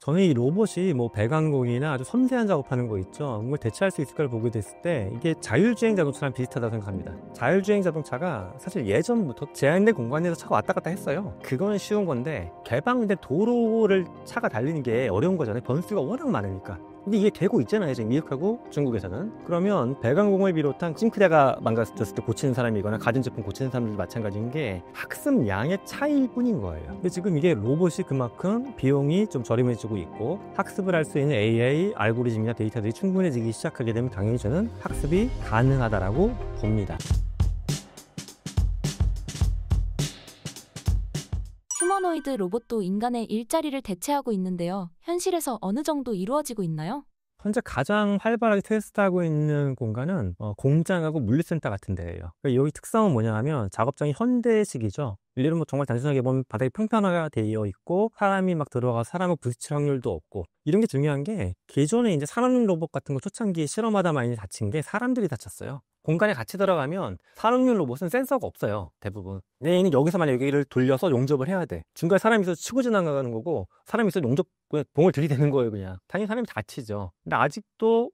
저는 이 로봇이 뭐 배관공이나 아주 섬세한 작업하는 거 있죠. 그걸 대체할 수 있을까를 보게 됐을 때 이게 자율주행 자동차랑 비슷하다고 생각합니다. 자율주행 자동차가 사실 예전부터 제한된 공간에서 차가 왔다 갔다 했어요. 그거는 쉬운 건데 개방된 도로를 차가 달리는 게 어려운 거잖아요. 변수가 워낙 많으니까. 근데 이게 되고 있잖아요, 지금 미국하고 중국에서는. 그러면 배관공을 비롯한 싱크대가 망가졌을 때 고치는 사람이거나 가전제품 고치는 사람들도 마찬가지인 게 학습량의 차이일 뿐인 거예요. 근데 지금 이게 로봇이 그만큼 비용이 좀 저렴해지고 있고 학습을 할 수 있는 AI 알고리즘이나 데이터들이 충분해지기 시작하게 되면 당연히 저는 학습이 가능하다라고 봅니다. 휴머노이드 로봇도 인간의 일자리를 대체하고 있는데요. 현실에서 어느 정도 이루어지고 있나요? 현재 가장 활발하게 테스트하고 있는 공간은 공장하고 물류센터 같은 데예요. 그러니까 여기 특성은 뭐냐 하면 작업장이 현대식이죠. 일례로 뭐 정말 단순하게 보면 바닥이 평평하게 되어 있고 사람이 막 들어가 사람을 부딪힐 확률도 없고, 이런 게 중요한 게 기존에 이제 산업용 로봇 같은 거 초창기에 실험하다 많이 다친 게 사람들이 다쳤어요. 공간에 같이 들어가면 산업용 로봇은 센서가 없어요. 대부분 내 얘는 여기서 만약 여기를 돌려서 용접을 해야 돼. 중간에 사람이 있어서 치고 지나가는 거고 사람이 있어서 용접 봉을 들이대는 거예요. 그냥 당연히 사람이 다치죠. 근데 아직도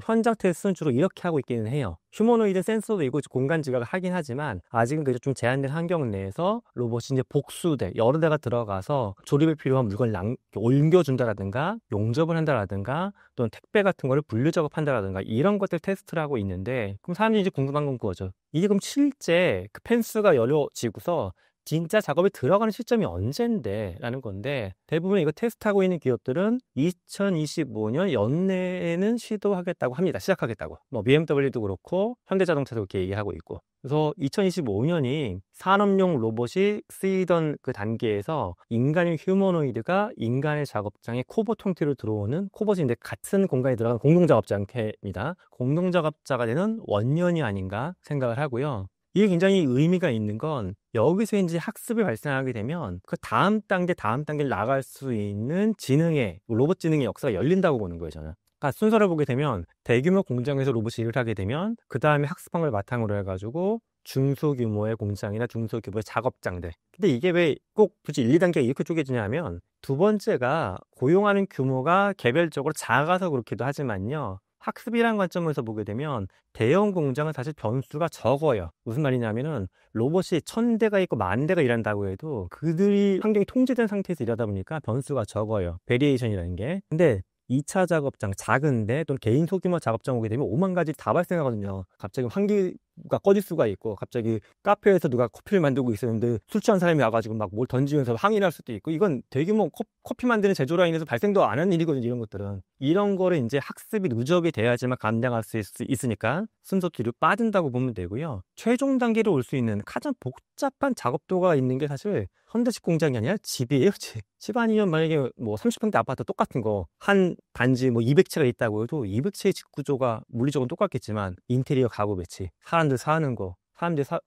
현장 테스트는 주로 이렇게 하고 있기는 해요. 휴머노이드 센서도 있고 공간 지각을 하긴 하지만 아직은 그래도 좀 제한된 환경 내에서 로봇이 이제 복수대 여러 대가 들어가서 조립에 필요한 물건을 옮겨준다라든가 용접을 한다라든가 또는 택배 같은 거를 분류 작업한다라든가 이런 것들 테스트를 하고 있는데, 그럼 사람들이 이제 궁금한 건 그거죠. 이게 그럼 실제 그 펜스가 열려지고서 진짜 작업에 들어가는 시점이 언젠데 라는 건데, 대부분 이거 테스트하고 있는 기업들은 2025년 연내에는 시도하겠다고 합니다. 시작하겠다고. 뭐 BMW도 그렇고 현대자동차도 그렇게 얘기하고 있고. 그래서 2025년이 산업용 로봇이 쓰이던 그 단계에서 인간의 휴머노이드가 인간의 작업장에 코봇 형태로 들어오는, 코봇이 이제 같은 공간에 들어가는 공동작업자 형태입니다. 공동작업자가 되는 원년이 아닌가 생각을 하고요. 이게 굉장히 의미가 있는 건 여기서 이제 학습이 발생하게 되면 그 다음 단계를 나갈 수 있는 로봇 지능의 역사가 열린다고 보는 거예요, 저는. 그러니까 순서를 보게 되면 대규모 공장에서 로봇이 일을 하게 되면 그 다음에 학습한 걸 바탕으로 해가지고 중소규모의 공장이나 중소규모의 작업장들. 근데 이게 왜 꼭 굳이 1, 2단계가 이렇게 쪼개지냐면, 두 번째가 고용하는 규모가 개별적으로 작아서 그렇기도 하지만요, 학습이라는 관점에서 보게 되면 대형 공장은 사실 변수가 적어요. 무슨 말이냐면은 로봇이 1000대가 있고 10,000대가 일한다고 해도 그들이 환경이 통제된 상태에서 일하다 보니까 변수가 적어요. 베리에이션이라는 게. 근데 2차 작업장, 작은데 또는 개인 소규모 작업장 오게 되면 5만 가지 다 발생하거든요. 갑자기 환기가 꺼질 수가 있고, 갑자기 카페에서 누가 커피를 만들고 있었는데 술 취한 사람이 와가지고 막 뭘 던지면서 항의를 할 수도 있고, 이건 대규모 커피 만드는 제조 라인에서 발생도 안 하는 일이거든요. 이런 것들은. 이런 거를 이제 학습이 누적이 돼야지만 감당할 수 있으니까 순서 뒤로 빠진다고 보면 되고요. 최종 단계로 올 수 있는 가장 복잡한 작업도가 있는 게 사실 현대식 공장이 아니라 집이에요, 집. 집 아니면 만약에 뭐 30평대 아파트 똑같은 거 한 단지 뭐 200채가 있다고 해도 200채의 집 구조가 물리적으로 똑같겠지만 인테리어 가구 배치, 사람들 사는 거,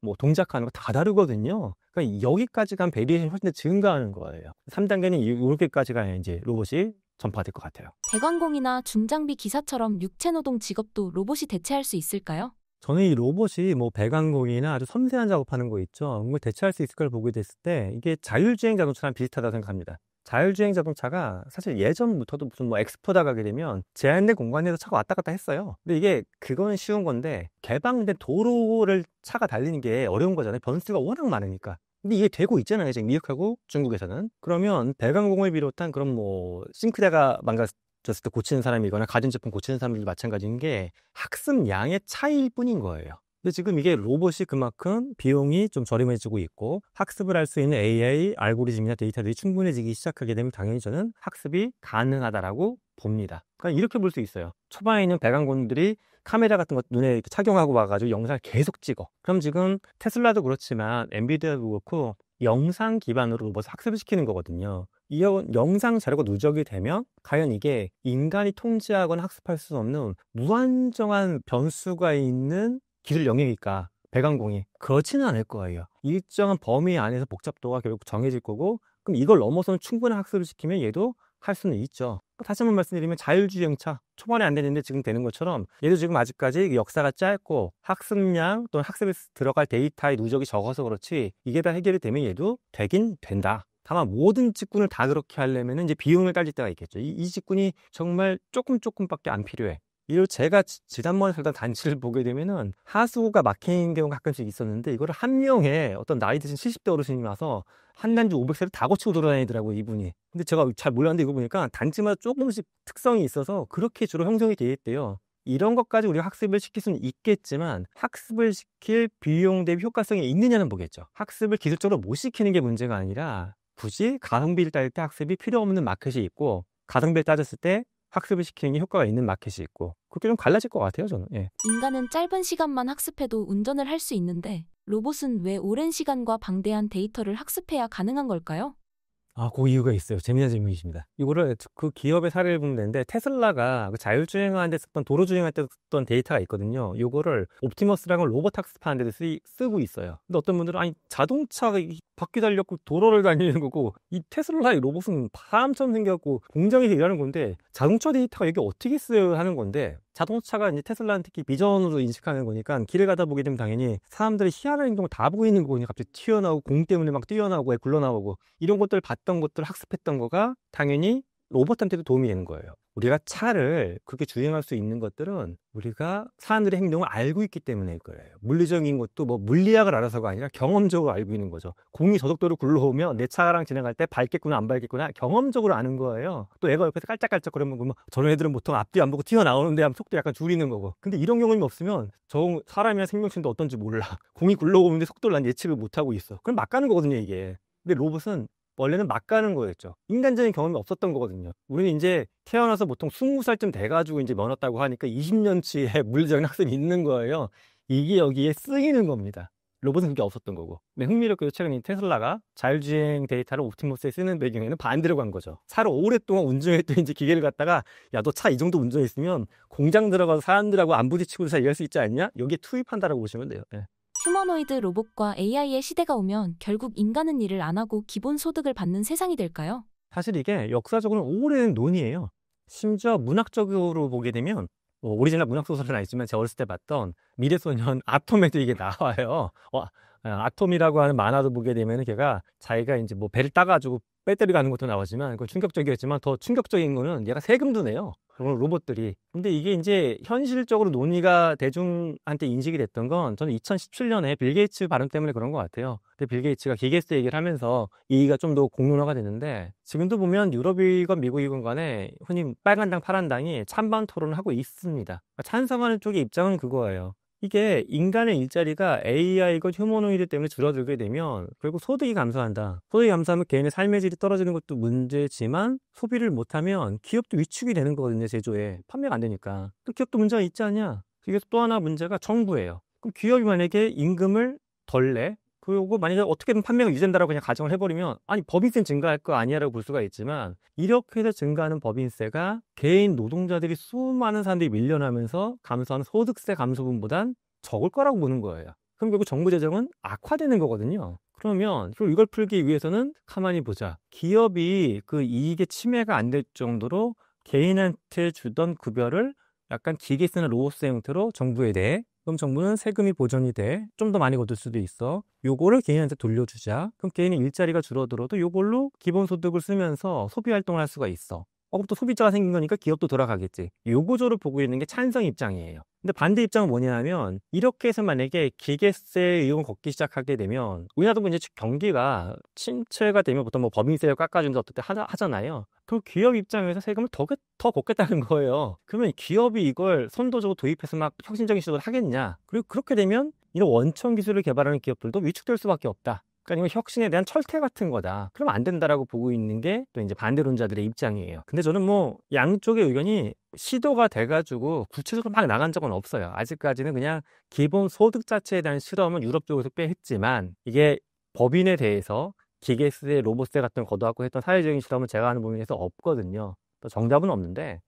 뭐 동작하는 거 다 다르거든요. 그러니까 여기까지 간 베리에이션이 훨씬 더 증가하는 거예요. 3단계는 이렇게까지가 이제 로봇이 전파될 것 같아요. 대관공이나 중장비 기사처럼 육체노동 직업도 로봇이 대체할 수 있을까요? 저는 이 로봇이 뭐 배관공이나 아주 섬세한 작업하는 거 있죠. 그걸 대체할 수 있을까를 보게 됐을 때 이게 자율주행 자동차랑 비슷하다고 생각합니다. 자율주행 자동차가 사실 예전부터도 무슨 뭐 엑스포다 가게 되면 제한된 공간에서 차가 왔다 갔다 했어요. 근데 이게 그건 쉬운 건데 개방된 도로를 차가 달리는 게 어려운 거잖아요. 변수가 워낙 많으니까. 근데 이게 되고 있잖아요, 지금 미국하고 중국에서는. 그러면 배관공을 비롯한 그런 뭐 싱크대가 망가졌을 때 고치는 사람이거나 가전제품 고치는 사람들도 마찬가지인 게 학습량의 차이일 뿐인 거예요. 근데 지금 이게 로봇이 그만큼 비용이 좀 저렴해지고 있고 학습을 할 수 있는 AI 알고리즘이나 데이터들이 충분해지기 시작하게 되면 당연히 저는 학습이 가능하다라고 봅니다. 그러니까 이렇게 볼 수 있어요. 초반에 있는 배관공들이 카메라 같은 거 눈에 착용하고 와가지고 영상을 계속 찍어. 그럼 지금 테슬라도 그렇지만 엔비디아도 그렇고 영상 기반으로 로봇을 학습을 시키는 거거든요. 이 영상 자료가 누적이 되면 과연 이게 인간이 통제하거나 학습할 수 없는 무한정한 변수가 있는 기술 영역일까? 배관공이 그렇지는 않을 거예요. 일정한 범위 안에서 복잡도가 결국 정해질 거고, 그럼 이걸 넘어서는 충분한 학습을 시키면 얘도 할 수는 있죠. 다시 한번 말씀드리면 자율주행차 초반에 안 되는데 지금 되는 것처럼 얘도 지금 아직까지 역사가 짧고 학습량 또는 학습에 들어갈 데이터의 누적이 적어서 그렇지 이게 다 해결이 되면 얘도 되긴 된다. 다만 모든 직군을 다 그렇게 하려면 이제 비용을 따질 때가 있겠죠. 이 직군이 정말 조금밖에 안 필요해. 이걸 제가 지난번에 살던 단지를 보게 되면은 하수구가 막히는 경우가 가끔씩 있었는데, 이거를 한 명의 어떤 나이 드신 70대 어르신이 와서 한 단지 500세를 다 고치고 돌아다니더라고요, 이분이. 근데 제가 잘 몰랐는데 이거 보니까 단지마다 조금씩 특성이 있어서 그렇게 주로 형성이 되어 있대요. 이런 것까지 우리가 학습을 시킬 수는 있겠지만, 학습을 시킬 비용 대비 효과성이 있느냐는 보겠죠. 학습을 기술적으로 못 시키는 게 문제가 아니라, 굳이 가성비를 따질 때 학습이 필요 없는 마켓이 있고, 가성비를 따졌을 때 학습을 시키는 게 효과가 있는 마켓이 있고, 그렇게 좀 갈라질 것 같아요, 저는. 예. 인간은 짧은 시간만 학습해도 운전을 할 수 있는데 로봇은 왜 오랜 시간과 방대한 데이터를 학습해야 가능한 걸까요? 그 이유가 있어요. 재미난 질문이십니다. 이거를 그 기업의 사례를 보면 되는데, 테슬라가 그 자율주행하는 데 썼던, 도로 주행할 때 썼던 데이터가 있거든요. 요거를 옵티머스라는 로봇 학습하는 데 쓰고 있어요. 근데 어떤 분들은, 아니, 자동차가 바퀴 달렸고 도로를 달리는 거고, 이 테슬라의 로봇은 사람처럼 생겼고 공장에서 일하는 건데 자동차 데이터가 여기 어떻게 쓰여야 하는 건데, 자동차가 이제 테슬라는 특히 비전으로 인식하는 거니까 길을 가다 보게 되면 당연히 사람들이 희한한 행동을 다 보고 있는 거니 갑자기 튀어나오고, 공 때문에 막 뛰어나오고 굴러나오고, 이런 것들을 봤던 것들을 학습했던 거가 당연히 로봇한테도 도움이 되는 거예요. 우리가 차를 그렇게 주행할 수 있는 것들은 우리가 사람들의 행동을 알고 있기 때문일 거예요. 물리적인 것도 뭐 물리학을 알아서가 아니라 경험적으로 알고 있는 거죠. 공이 저속도로 굴러오면 내 차랑 지나갈 때 밟겠구나 안 밟겠구나 경험적으로 아는 거예요. 또 애가 옆에서 깔짝깔짝 그러면 뭐 저런 애들은 보통 앞뒤 안 보고 튀어나오는데 하면 속도 약간 줄이는 거고. 근데 이런 경험이 없으면 저 사람이나 생명체도 어떤지 몰라. 공이 굴러오는데 속도를 난 예측을 못하고 있어. 그럼 막 가는 거거든요, 이게. 근데 로봇은 원래는 막 가는 거였죠. 인간적인 경험이 없었던 거거든요. 우리는 이제 태어나서 보통 20살쯤 돼가지고 이제 면허 따고 하니까 20년치의 물리적인 학습이 있는 거예요. 이게 여기에 쓰이는 겁니다. 로봇은 그게 없었던 거고. 근데 흥미롭게도 최근에 테슬라가 자율주행 데이터를 옵티머스에 쓰는 배경에는 반대로 간 거죠. 차를 오랫동안 운전했던 이제 기계를 갖다가, 야, 너 차 이 정도 운전했으면 공장 들어가서 사람들하고 안 부딪히고 잘 일할 수 있지 않냐? 여기에 투입한다라고 보시면 돼요. 네. 휴머노이드 로봇과 AI의 시대가 오면 결국 인간은 일을 안 하고 기본 소득을 받는 세상이 될까요? 사실 이게 역사적으로는 오랜 논의예요. 심지어 문학적으로 보게 되면, 오리지널 문학 소설은 아니지만 제가 어렸을 때 봤던 미래소년 아톰에도 이게 나와요. 아톰이라고 하는 만화도 보게 되면 걔가 자기가 이제 뭐 배를 따가지고 배터리 가는 것도 나오지만, 그건 충격적이었지만 더 충격적인 거는 얘가 세금도 내요. 그런 로봇들이. 근데 이게 이제 현실적으로 논의가 대중한테 인식이 됐던 건 저는 2017년에 빌 게이츠 발언 때문에 그런 것 같아요. 근데 빌 게이츠가 기계세 얘기를 하면서 이 얘기가 좀 더 공론화가 됐는데, 지금도 보면 유럽이건 미국이건 간에 흔히 빨간 당 파란 당이 찬반 토론을 하고 있습니다. 찬성하는 쪽의 입장은 그거예요. 이게 인간의 일자리가 AI건 휴머노이드 때문에 줄어들게 되면 결국 소득이 감소한다. 소득이 감소하면 개인의 삶의 질이 떨어지는 것도 문제지만, 소비를 못하면 기업도 위축이 되는 거거든요, 제조에. 판매가 안 되니까. 또 기업도 문제가 있지 않냐? 그래서 또 하나 문제가 정부예요. 그럼 기업이 만약에 임금을 덜 내? 그리고 만약에 어떻게든 판매가 유지된다라고 그냥 가정을 해버리면, 아니, 법인세는 증가할 거 아니야라고 볼 수가 있지만, 이렇게 해서 증가하는 법인세가 개인 노동자들이 수많은 사람들이 밀려나면서 감소하는 소득세 감소분보단 적을 거라고 보는 거예요. 그럼 결국 정부 재정은 악화되는 거거든요. 그러면 그리고 이걸 풀기 위해서는 가만히 보자. 기업이 그 이익의 침해가 안 될 정도로 개인한테 주던 급여를 약간 기계쓰는 로봇세 형태로 정부에 내. 그럼 정부는 세금이 보전이 돼. 좀 더 많이 거둘 수도 있어. 요거를 개인한테 돌려주자. 그럼 개인의 일자리가 줄어들어도 요걸로 기본소득을 쓰면서 소비 활동을 할 수가 있어. 그럼 또 소비자가 생긴 거니까 기업도 돌아가겠지. 요 구조를 보고 있는 게 찬성 입장이에요. 근데 반대 입장은 뭐냐면, 이렇게 해서 만약에 기계세 이용을 걷기 시작하게 되면, 우리나라도 이제 경기가 침체가 되면 보통 뭐 법인세를 깎아준다 어떨 때 하잖아요. 그럼 기업 입장에서 세금을 더 걷겠다는 거예요. 그러면 기업이 이걸 선도적으로 도입해서 막 혁신적인 시도를 하겠냐? 그리고 그렇게 되면 이런 원천 기술을 개발하는 기업들도 위축될 수밖에 없다. 그러니까 이건 혁신에 대한 철퇴 같은 거다. 그러면 안 된다라고 보고 있는 게 또 이제 반대론자들의 입장이에요. 근데 저는 뭐 양쪽의 의견이 시도가 돼가지고 구체적으로 막 나간 적은 없어요. 아직까지는 그냥 기본 소득 자체에 대한 실험은 유럽 쪽에서 꽤 했지만, 이게 법인에 대해서 기계세, 로봇세 같은 거 걷어갖고 했던 사회적인 실험은 제가 아는 부분에서 없거든요. 또 정답은 없는데,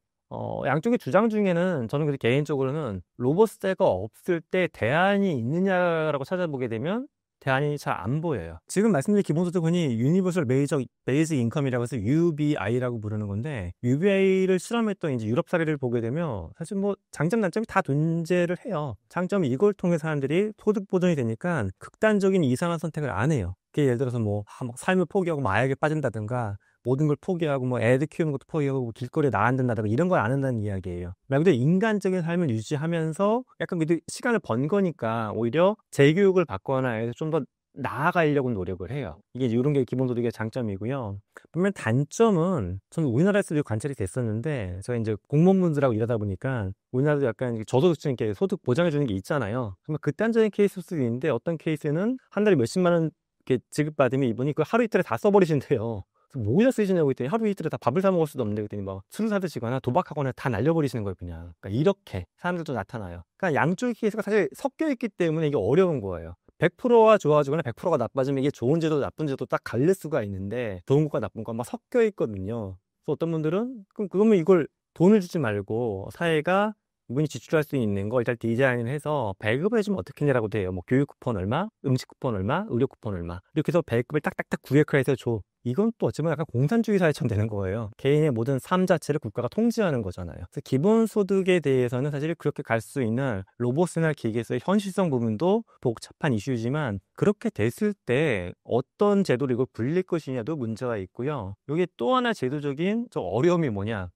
양쪽의 주장 중에는 저는 그래서 개인적으로는 로봇세가 없을 때 대안이 있느냐라고 찾아보게 되면 대안이 잘 안 보여요. 지금 말씀드린 기본소득 흔히 유니버설 베이직 인컴이라고 해서 UBI라고 부르는 건데, UBI를 실험했던 이제 유럽 사례를 보게 되면 사실 뭐 장점 단점이 다 존재를 해요. 장점이 이걸 통해 사람들이 소득 보전이 되니까 극단적인 이상한 선택을 안 해요. 그게 예를 들어서 뭐 삶을 포기하고 마약에 빠진다든가 모든 걸 포기하고 뭐 애들 키우는 것도 포기하고 뭐 길거리에 나앉는다든가 이런 걸 안 한다는 이야기예요. 말 그대로 인간적인 삶을 유지하면서 약간 그래도 시간을 번 거니까 오히려 재교육을 받거나 해서 좀 더 나아가려고 노력을 해요. 이게 이런 게 기본소득의 장점이고요. 분명 단점은 저는 우리나라에서도 관찰이 됐었는데 제가 이제 공무원분들하고 일하다 보니까 우리나라도 약간 저소득층 이렇게 소득 보장해 주는 게 있잖아요. 정말 극단적인 케이스일 수도 있는데 어떤 케이스는 한 달에 몇십만 원 이렇게 지급받으면 이분이 그 하루 이틀에 다 써버리신대요. 뭐에다 쓰시냐고 했더니 하루 이틀에 다 밥을 사 먹을 수도 없는데 그랬더니 막 술 사드시거나 도박하거나 다 날려버리시는 거예요 그냥. 그러니까 이렇게 사람들도 나타나요. 그러니까 양쪽의 케이스가 사실 섞여 있기 때문에 이게 어려운 거예요. 100%가 좋아지거나 100%가 나빠지면 이게 좋은 제도 나쁜 제도 딱 갈릴 수가 있는데 좋은 것과 나쁜 것만 섞여 있거든요. 그래서 어떤 분들은 그러면 이걸 돈을 주지 말고 사회가 이분이 지출할 수 있는 거 일단 디자인을 해서 배급을 해주면 어떻겠냐라고 돼요. 뭐 교육 쿠폰 얼마, 음식 쿠폰 얼마, 의료 쿠폰 얼마 이렇게 해서 배급을 딱딱딱 구획을 해서 줘. 이건 또 어쩌면 약간 공산주의 사회처럼 되는 거예요. 개인의 모든 삶 자체를 국가가 통제하는 거잖아요. 그래서 기본소득에 대해서는 사실 그렇게 갈 수 있는 로봇이나 기계에서의 현실성 부분도 복잡한 이슈지만 그렇게 됐을 때 어떤 제도로 이걸 굴릴 것이냐도 문제가 있고요. 여기 또 하나 제도적인 저 어려움이 뭐냐.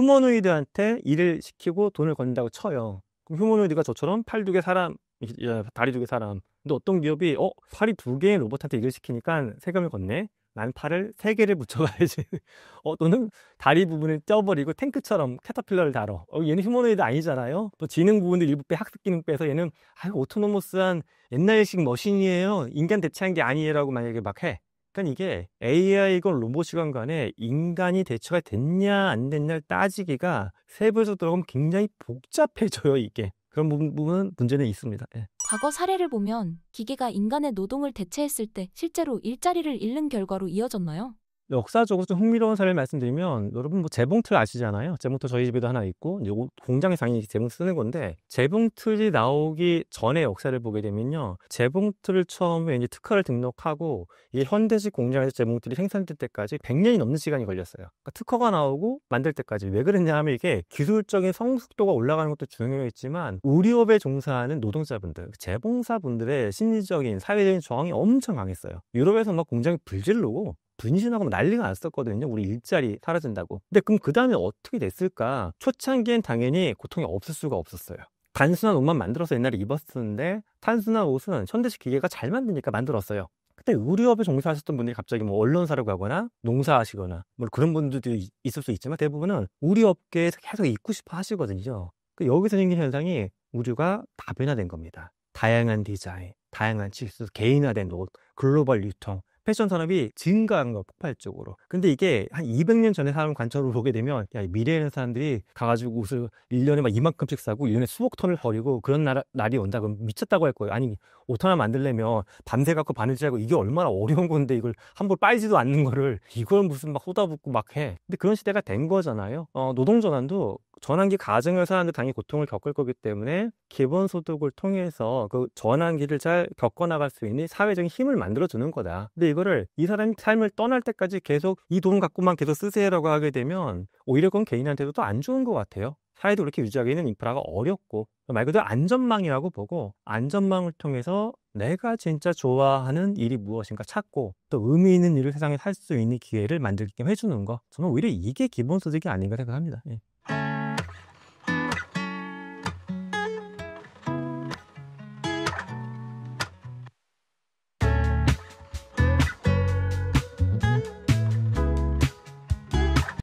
휴머노이드한테 일을 시키고 돈을 건다고 쳐요. 그럼 휴머노이드가 저처럼 팔 두 개 사람, 다리 두 개 사람. 근데 어떤 기업이 팔이 두 개의 로봇한테 일을 시키니까 세금을 걷네. 난 팔을 세 개를 붙여가야지. 또는 다리 부분을 떼어버리고 탱크처럼 캐터필러를 달어. 얘는 휴머노이드 아니잖아요. 또 지능 부분도 일부 빼, 학습 기능 빼서 얘는 오토노머스한 옛날식 머신이에요. 인간 대체한 게 아니에요라고 만약에 막 해. 그러니까 이게 AI건 로봇이건 간에 인간이 대체가 됐냐 안 됐냐를 따지기가 세부에서 들어가면 굉장히 복잡해져요 이게. 그런 부분은 문제는 있습니다. 예. 과거 사례를 보면 기계가 인간의 노동을 대체했을 때 실제로 일자리를 잃는 결과로 이어졌나요? 역사적으로 좀 흥미로운 사례를 말씀드리면 여러분 뭐 재봉틀 아시잖아요. 재봉틀 저희 집에도 하나 있고 요거 공장에서 당연히 재봉 쓰는 건데 재봉틀이 나오기 전의 역사를 보게 되면요. 재봉틀을 처음에 이제 특허를 등록하고 이 현대식 공장에서 재봉틀이 생산될 때까지 100년이 넘는 시간이 걸렸어요. 그러니까 특허가 나오고 만들 때까지. 왜 그랬냐 하면 이게 기술적인 성숙도가 올라가는 것도 중요했지만 우리업에 종사하는 노동자분들, 재봉사분들의 심리적인 사회적인 저항이 엄청 강했어요. 유럽에서 막 공장이 불질르고 분신하고 난리가 났었거든요. 우리 일자리 사라진다고. 근데 그럼 그 다음에 어떻게 됐을까? 초창기엔 당연히 고통이 없을 수가 없었어요. 단순한 옷만 만들어서 옛날에 입었었는데 단순한 옷은 현대식 기계가 잘 만드니까 만들었어요. 그때 의료업에 종사하셨던 분들이 갑자기 뭐 언론사로 가거나 농사하시거나 뭐 그런 분들도 있을 수 있지만 대부분은 의료업계에서 계속 있고 싶어 하시거든요. 여기서 생긴 현상이 의류가 다변화된 겁니다. 다양한 디자인, 다양한 치수, 개인화된 옷, 글로벌 유통, 패션 산업이 증가한 거 폭발적으로. 근데 이게 한 200년 전에 사람 관점으로 보게 되면 야, 미래에는 사람들이 가가지고 옷을 1년에 막 이만큼씩 사고 1년에 수억 톤을 버리고 그런 날이 온다 그러면 미쳤다고 할 거예요. 아니 옷 하나 만들려면 밤새 갖고 바느질하고 이게 얼마나 어려운 건데 이걸 한 번 빨지도 않는 거를 이걸 무슨 막 쏟아붓고 막 해. 근데 그런 시대가 된 거잖아요. 노동 전환도 전환기 가정을 사람들 당연히 고통을 겪을 거기 때문에 기본소득을 통해서 그 전환기를 잘 겪어나갈 수 있는 사회적인 힘을 만들어주는 거다. 근데 이거를 이 사람이 삶을 떠날 때까지 계속 이 돈 갖고만 계속 쓰세요라고 하게 되면 오히려 그건 개인한테도 또 안 좋은 것 같아요. 사회도 그렇게 유지하기는 인프라가 어렵고 말 그대로 안전망이라고 보고 안전망을 통해서 내가 진짜 좋아하는 일이 무엇인가 찾고 또 의미 있는 일을 세상에 할 수 있는 기회를 만들게 해주는 거 저는 오히려 이게 기본소득이 아닌가 생각합니다. 예.